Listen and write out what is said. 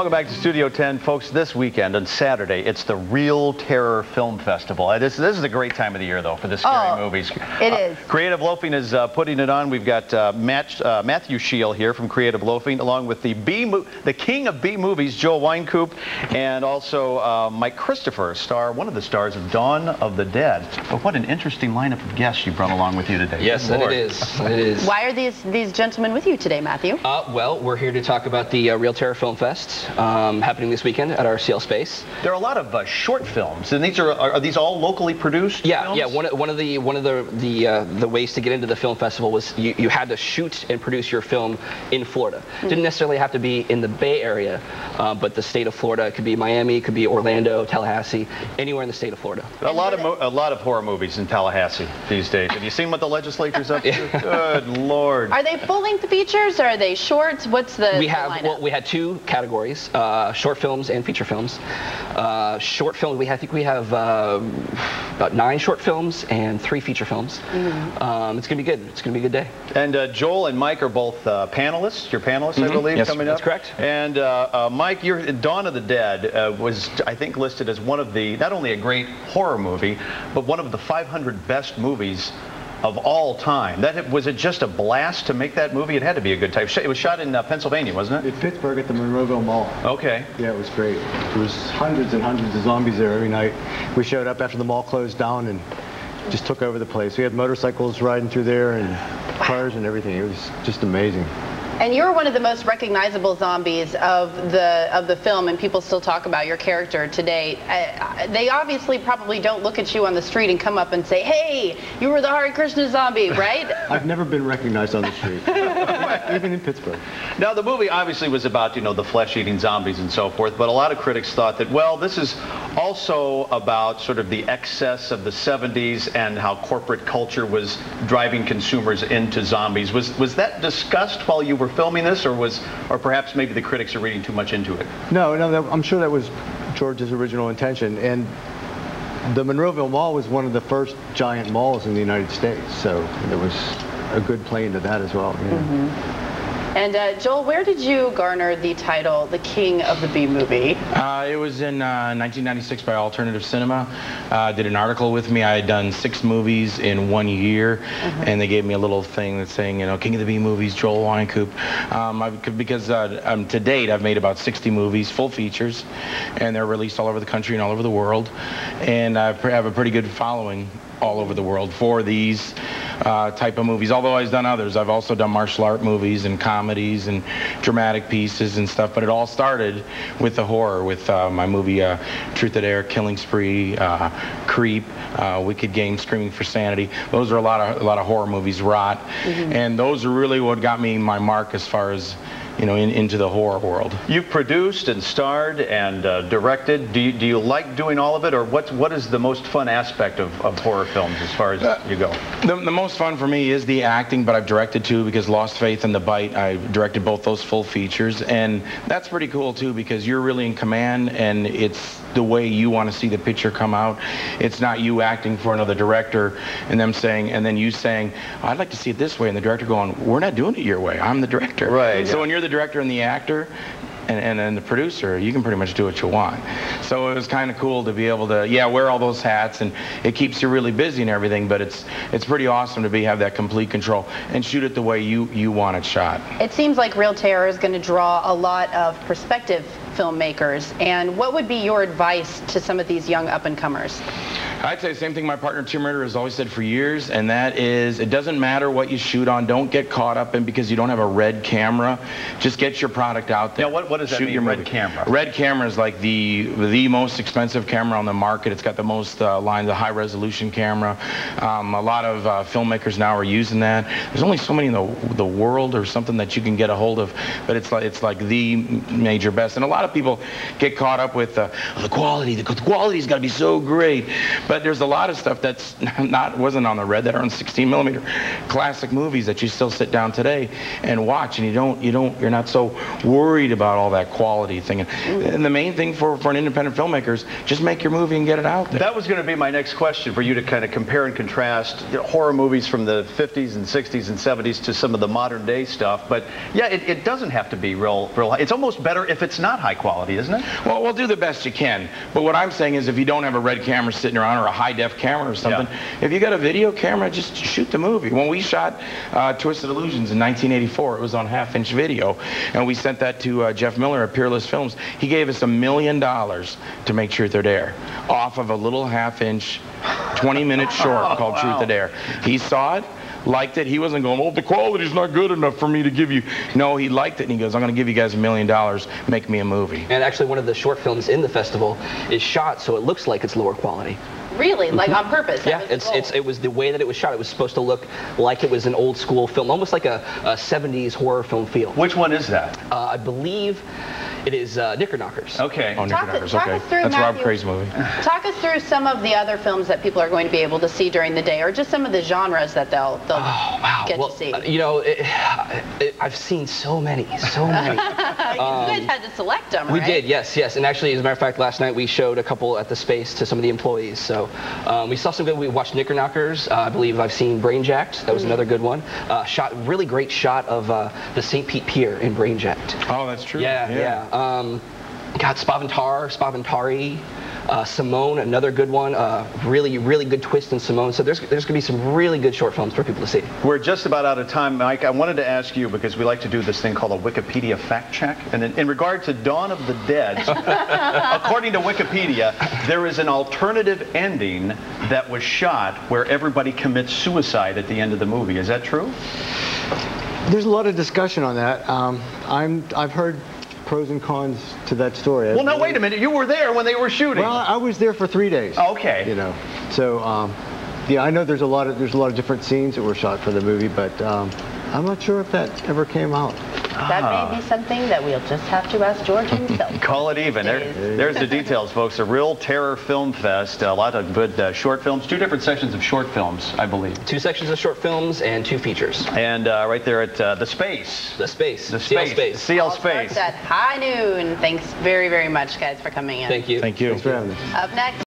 Welcome back to Studio 10. Folks, this weekend on Saturday, it's the Real Terror Film Festival. This is a great time of the year, though, for the scary movies. It is. Creative Loafing is putting it on. We've got Matthew Scheel here from Creative Loafing, along with the king of B movies, Joel Wynkoop, and also Mike Christopher, one of the stars of Dawn of the Dead. But what an interesting lineup of guests you brought along with you today. Yes, and it is. It is. Why are these gentlemen with you today, Matthew? Well, we're here to talk about the Real Terror Film Fest happening this weekend at our CL space. There are a lot of short films, and are these all locally produced? Yeah, films? yeah. One of the ways to get into the film festival was you had to shoot and produce your film in Florida. Didn't necessarily have to be in the Bay Area, but the state of Florida. It could be Miami, it could be Orlando, Tallahassee, anywhere in the state of Florida. A lot of horror movies in Tallahassee these days. Have you seen what the legislature's up to? Good Lord. Are they full-length features or are they shorts? What's the lineup? Well, we had two categories: short films and feature films. Short film, I think we have about 9 short films and 3 feature films. It's gonna be good. It's gonna be a good day. And Joel and Mike are both panelists. You're panelists, I believe, yes, coming up. That's correct. And Mike, Dawn of the Dead was, I think, listed as one of the, not only a great horror movie, but one of the 500 best movies of all time. Was it just a blast to make that movie? It had to be a good time. It was shot in Pennsylvania, wasn't it? In Pittsburgh at the Monroeville Mall. Okay. Yeah, it was great. There was hundreds and hundreds of zombies there every night. We showed up after the mall closed down and just took over the place. We had motorcycles riding through there and cars and everything. It was just amazing. And you're one of the most recognizable zombies of the film, and people still talk about your character today. They obviously probably don't look at you on the street and come up and say, "Hey, you were the Hare Krishna zombie," right? I've never been recognized on the street, even in Pittsburgh. Now, the movie obviously was about, the flesh-eating zombies and so forth, but a lot of critics thought that, well, this is also about sort of the excess of the 70s and how corporate culture was driving consumers into zombies. Was that discussed while you were filming this, or perhaps maybe the critics are reading too much into it? No, I'm sure that was George's original intention. And the Monroeville Mall was one of the first giant malls in the United States, so there was a good play into that as well. Yeah. And Joel, where did you garner the title, the King of the B Movie? It was in 1996 by Alternative Cinema. Did an article with me. I had done 6 movies in 1 year, and they gave me a little thing that's saying, King of the B Movies, Joel Wynkoop. Because to date, I've made about 60 movies, full features, and they're released all over the country and all over the world. And I have a pretty good following all over the world for these type of movies. Although I've done others. I've also done martial art movies and comedies and dramatic pieces and stuff, but it all started with the horror, with my movie Truth or Dare, Killing Spree, Creep, Wicked Game, Screaming for Sanity. Those are a lot of horror movies, Rot, and those are really what got me my mark as far as into the horror world. You've produced and starred and directed. Do you like doing all of it, or what is the most fun aspect of horror films as far as you go? The most fun for me is the acting, but I've directed too, because Lost Faith and The Bite, I directed both those full features, and that's pretty cool too, because you're really in command, and it's the way you want to see the picture come out. It's not you acting for another director and them saying, and then you saying, "I'd like to see it this way," and the director going, "We're not doing it your way. I'm the director." Right. So when you're the director and the actor and the producer, you can pretty much do what you want. So it was kind of cool to be able to, wear all those hats, and it keeps you really busy and everything, but it's pretty awesome to have that complete control and shoot it the way you want it shot. It seems like Real Terror is going to draw a lot of prospective filmmakers, and what would be your advice to some of these young up-and-comers? I'd say the same thing my partner Tim Ritter has always said for years, and that is, it doesn't matter what you shoot on. Don't get caught up in because you don't have a red camera. Just get your product out there. Now, what does that mean, red camera? Red camera is like the most expensive camera on the market. It's got the most lines, a high-resolution camera. A lot of filmmakers now are using that. There's only so many in the world or something that you can get a hold of, but it's like the major best. And a lot of people get caught up with the quality. The quality's got to be so great. But there's a lot of stuff that's wasn't on the red that are on 16 millimeter classic movies that you still sit down today and watch, and you're not so worried about all that quality thing. And the main thing for an independent filmmaker is just make your movie and get it out there. That was going to be my next question, for you to kind of compare and contrast horror movies from the 50s and 60s and 70s to some of the modern day stuff. But yeah, it doesn't have to be real. It's almost better if it's not high quality, isn't it? Well, we'll do the best you can. But what I'm saying is, if you don't have a red camera sitting around or a high def camera or something, if you got a video camera, just shoot the movie. When we shot Twisted Illusions in 1984, it was on half-inch video, and we sent that to Jeff Miller at Peerless Films. He gave us $1 million to make Truth or Dare off of a little half-inch 20-minute short called Truth or Dare. He saw it, liked it. He wasn't going, oh, the quality's not good enough for me to give you. No, he liked it, and he goes, I'm going to give you guys $1 million, make me a movie. And actually, one of the short films in the festival is shot so it looks like it's lower quality. Really? Like on purpose? Yeah, it was the way that it was shot. It was supposed to look like it was an old school film, almost like a 70s horror film feel. Which one is that? I believe it is Knickerknockers. Okay. Oh, Knickerknockers, talk okay. us through, That's Matthew, Rob Cray's movie. Talk us through some of the other films that people are going to be able to see during the day, or just some of the genres that they'll get to see. You know, I've seen so many. You guys had to select them, right? We did, yes. And actually, as a matter of fact, last night we showed a couple at the Space to some of the employees. So we saw some good. We watched Knickerknockers. I believe I've seen Brainjacked. That was another good one. Really great shot of the St. Pete Pier in Brainjacked. Oh, that's true. Yeah. God, Spaventari. Simone, another good one. Really good twist in Simone. So there's going to be some really good short films for people to see. We're just about out of time, Mike. I wanted to ask you, because we like to do this thing called a Wikipedia fact check. And in regard to Dawn of the Dead, according to Wikipedia, there is an alternative ending that was shot where everybody commits suicide at the end of the movie. Is that true? There's a lot of discussion on that. I've heard pros and cons to that story. Well, no, wait a minute. You were there when they were shooting. Well, I was there for 3 days. Okay. You know, so yeah, I know there's a lot of different scenes that were shot for the movie, but I'm not sure if that ever came out. That may be something that we'll just have to ask George himself. Call it even. There's the details, folks. A real terror film fest. A lot of good short films. 2 different sections of short films, I believe. 2 sections of short films and 2 features. And right there at the Space. The Space. CL Space. CL Space. At high noon. Thanks very, very much, guys, for coming in. Thank you. Thank you. Thanks for having me. Up next.